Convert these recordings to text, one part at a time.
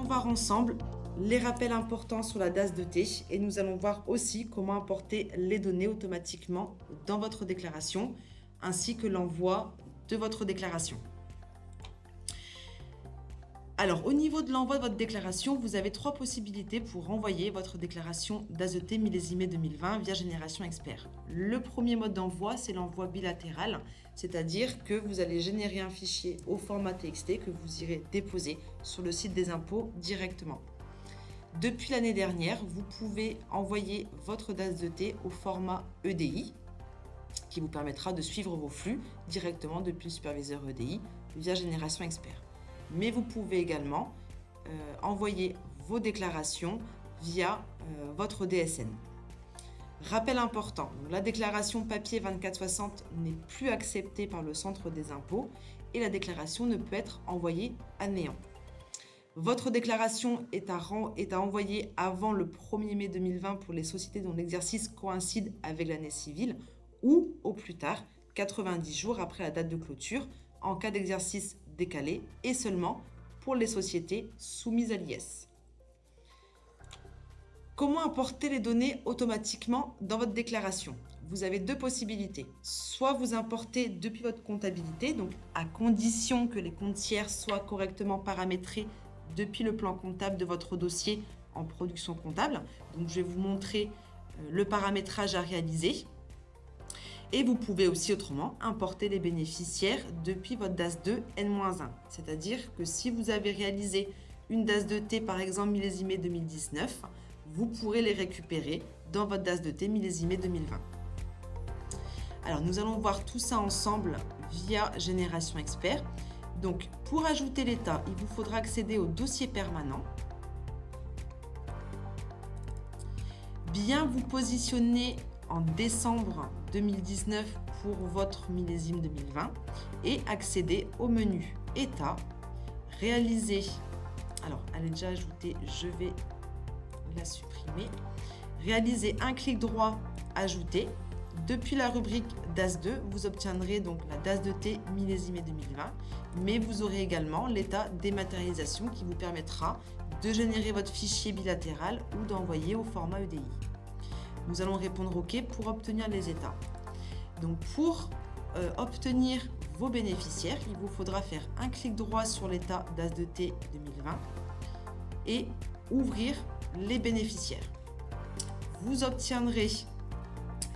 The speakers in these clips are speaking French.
voir ensemble les rappels importants sur la DAS de T et nous allons voir aussi comment importer les données automatiquement dans votre déclaration ainsi que l'envoi de votre déclaration. Alors, au niveau de l'envoi de votre déclaration, vous avez 3 possibilités pour envoyer votre déclaration DAS de T millésimée 2020 via Génération Expert. Le premier mode d'envoi, c'est l'envoi bilatéral, c'est-à-dire que vous allez générer un fichier au format TXT que vous irez déposer sur le site des impôts directement. Depuis l'année dernière, vous pouvez envoyer votre DAS de T au format EDI, qui vous permettra de suivre vos flux directement depuis le superviseur EDI via Génération Expert. Mais vous pouvez également envoyer vos déclarations via votre DSN. Rappel important, la déclaration papier 2460 n'est plus acceptée par le centre des impôts et la déclaration ne peut être envoyée à néant. Votre déclaration est à envoyer avant le 1er mai 2020 pour les sociétés dont l'exercice coïncide avec l'année civile ou au plus tard 90 jours après la date de clôture en cas d'exercice décalé et seulement pour les sociétés soumises à l'IS. Comment importer les données automatiquement dans votre déclaration? Vous avez 2 possibilités. Soit vous importez depuis votre comptabilité, donc à condition que les comptes tiers soient correctement paramétrés depuis le plan comptable de votre dossier en production comptable. Donc je vais vous montrer le paramétrage à réaliser. Et vous pouvez aussi autrement importer les bénéficiaires depuis votre DAS 2 N-1. C'est-à-dire que si vous avez réalisé une DAS de T par exemple millésimée 2019, vous pourrez les récupérer dans votre DAS de T millésimée 2020. Alors nous allons voir tout ça ensemble via Génération Expert. Donc pour ajouter l'état, il vous faudra accéder au dossier permanent. Bien vous positionner en décembre 2019 pour votre millésime 2020 et accéder au menu État, réaliser, alors elle est déjà ajoutée, je vais la supprimer, réaliser un clic droit ajouter. Depuis la rubrique DAS 2, vous obtiendrez donc la DAS de T millésimée 2020, mais vous aurez également l'état dématérialisation qui vous permettra de générer votre fichier bilatéral ou d'envoyer au format EDI. Nous allons répondre OK pour obtenir les états. Donc pour obtenir vos bénéficiaires, il vous faudra faire un clic droit sur l'état DAS de T 2020 et ouvrir les bénéficiaires. Vous obtiendrez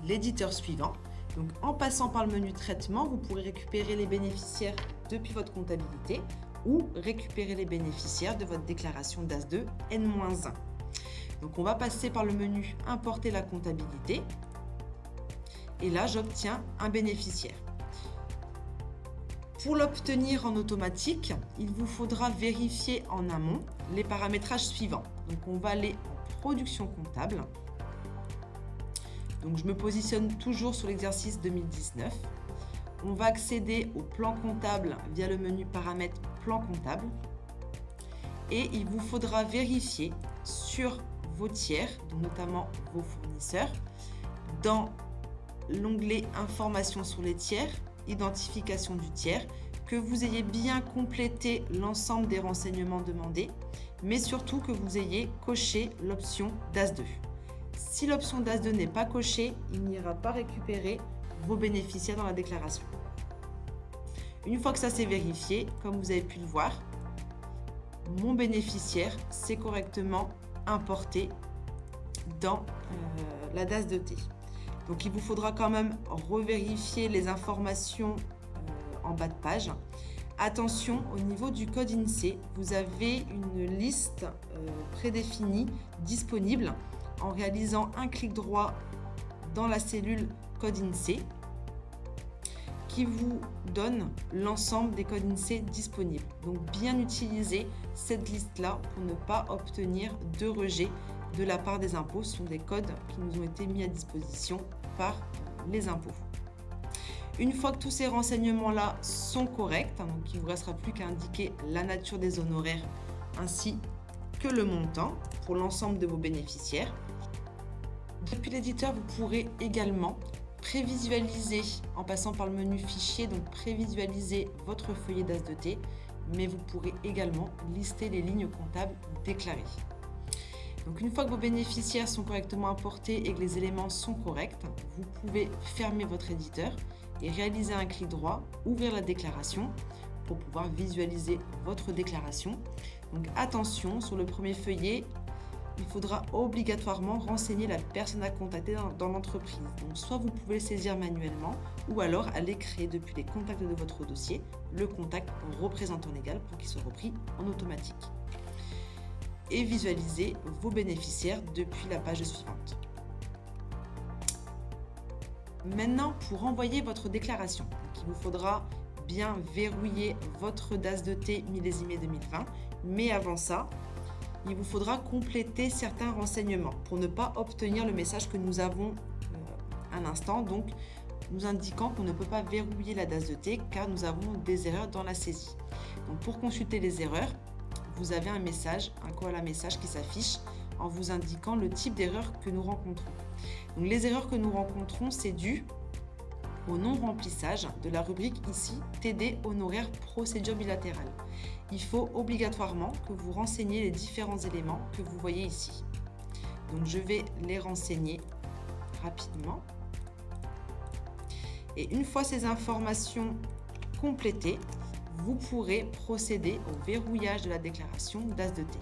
l'éditeur suivant. Donc en passant par le menu traitement, vous pourrez récupérer les bénéficiaires depuis votre comptabilité ou récupérer les bénéficiaires de votre déclaration DAS 2 N-1. Donc on va passer par le menu importer la comptabilité et là j'obtiens un bénéficiaire. Pour l'obtenir en automatique, il vous faudra vérifier en amont les paramétrages suivants. Donc on va aller en production comptable. Donc je me positionne toujours sur l'exercice 2019. On va accéder au plan comptable via le menu paramètres plan comptable et il vous faudra vérifier sur vos tiers, donc notamment vos fournisseurs, dans l'onglet information sur les tiers, identification du tiers, que vous ayez bien complété l'ensemble des renseignements demandés, mais surtout que vous ayez coché l'option DAS 2. Si l'option DAS 2 n'est pas cochée, il n'ira pas récupérer vos bénéficiaires dans la déclaration. Une fois que ça s'est vérifié, comme vous avez pu le voir, mon bénéficiaire s'est correctement importé dans la DAS de T. Donc il vous faudra quand même revérifier les informations en bas de page. Attention, au niveau du code INSEE, vous avez une liste prédéfinie disponible en réalisant un clic droit dans la cellule code INSEE qui vous donne l'ensemble des codes INSEE disponibles. Donc bien utiliser cette liste-là pour ne pas obtenir de rejet de la part des impôts. Ce sont des codes qui nous ont été mis à disposition par les impôts. Une fois que tous ces renseignements-là sont corrects, donc il ne vous restera plus qu'à indiquer la nature des honoraires ainsi que le montant pour l'ensemble de vos bénéficiaires. Depuis l'éditeur, vous pourrez également prévisualiser en passant par le menu fichier, donc prévisualiser votre feuillet DAS de T mais vous pourrez également lister les lignes comptables déclarées. Donc une fois que vos bénéficiaires sont correctement importés et que les éléments sont corrects, vous pouvez fermer votre éditeur et réaliser un clic droit, ouvrir la déclaration pour pouvoir visualiser votre déclaration. Donc attention, sur le premier feuillet, il faudra obligatoirement renseigner la personne à contacter dans l'entreprise. Donc soit vous pouvez le saisir manuellement ou alors aller créer depuis les contacts de votre dossier le contact représentant légal pour qu'il soit repris en automatique. Et visualiser vos bénéficiaires depuis la page suivante. Maintenant, pour envoyer votre déclaration, il vous faudra bien verrouiller votre DAS de T millésimé 2020, mais avant ça, il vous faudra compléter certains renseignements pour ne pas obtenir le message que nous avons à l'instant, donc nous indiquant qu'on ne peut pas verrouiller la DAS de T car nous avons des erreurs dans la saisie. Donc pour consulter les erreurs, vous avez un message, un Koala message qui s'affiche en vous indiquant le type d'erreur que nous rencontrons. Donc les erreurs que nous rencontrons, c'est dû au non-remplissage de la rubrique ici TD honoraire procédure bilatérale. Il faut obligatoirement que vous renseigniez les différents éléments que vous voyez ici. Donc je vais les renseigner rapidement. Et une fois ces informations complétées, vous pourrez procéder au verrouillage de la déclaration DAS de T.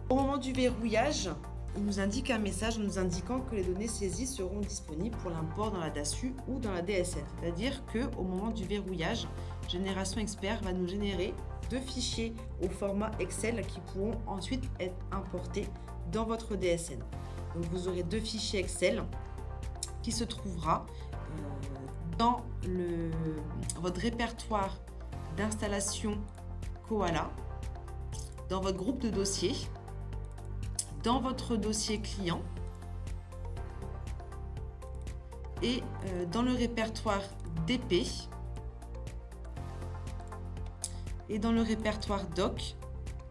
Au moment du verrouillage, il nous indique un message nous indiquant que les données saisies seront disponibles pour l'import dans la DASU ou dans la DSN. C'est-à-dire qu'au moment du verrouillage, Génération Expert va nous générer 2 fichiers au format Excel qui pourront ensuite être importés dans votre DSN. Donc vous aurez 2 fichiers Excel qui se trouvera dans votre répertoire d'installation Koala, dans votre groupe de dossiers, dans votre dossier client et dans le répertoire DP et dans le répertoire doc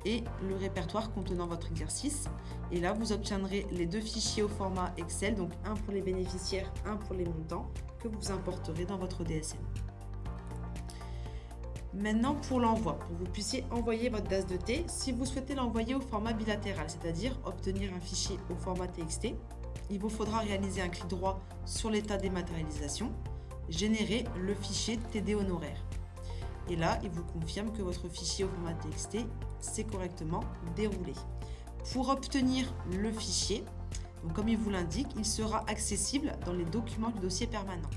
et le répertoire contenant votre exercice. Et là, vous obtiendrez les 2 fichiers au format Excel, donc un pour les bénéficiaires, un pour les montants, que vous importerez dans votre DSN. Maintenant, pour l'envoi, pour que vous puissiez envoyer votre DAS de T, si vous souhaitez l'envoyer au format bilatéral, c'est-à-dire obtenir un fichier au format TXT, il vous faudra réaliser un clic droit sur l'état dématérialisation, générer le fichier TD honoraire. Et là, il vous confirme que votre fichier au format TXT s'est correctement déroulé. Pour obtenir le fichier, donc comme il vous l'indique, il sera accessible dans les documents du dossier permanent.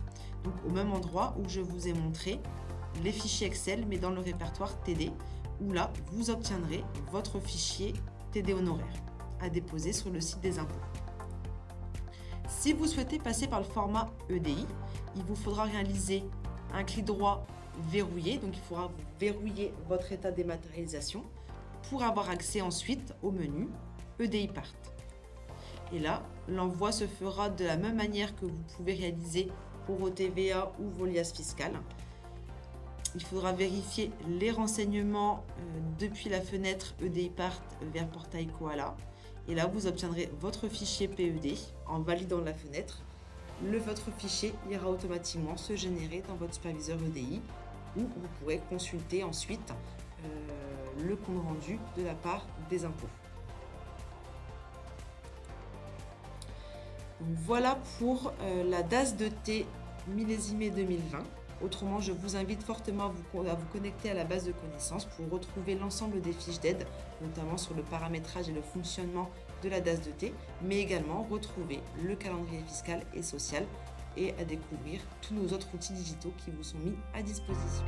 Donc au même endroit où je vous ai montré les fichiers Excel, mais dans le répertoire TD, où là, vous obtiendrez votre fichier TD honoraire à déposer sur le site des impôts. Si vous souhaitez passer par le format EDI, il vous faudra réaliser un clic droit verrouillé, donc il faudra verrouiller votre état dématérialisation pour avoir accès ensuite au menu EDI Part. Et là, l'envoi se fera de la même manière que vous pouvez réaliser pour vos TVA ou vos liasses fiscales. Il faudra vérifier les renseignements depuis la fenêtre EDI Part vers Portail Koala. Et là, vous obtiendrez votre fichier PED en validant la fenêtre. Votre fichier ira automatiquement se générer dans votre superviseur EDI où vous pourrez consulter ensuite le compte rendu de la part des impôts. Donc voilà pour la DAS de T millésimé 2020. Autrement, je vous invite fortement à vous connecter à la base de connaissances pour retrouver l'ensemble des fiches d'aide, notamment sur le paramétrage et le fonctionnement de la DAS de T, mais également retrouver le calendrier fiscal et social et à découvrir tous nos autres outils digitaux qui vous sont mis à disposition.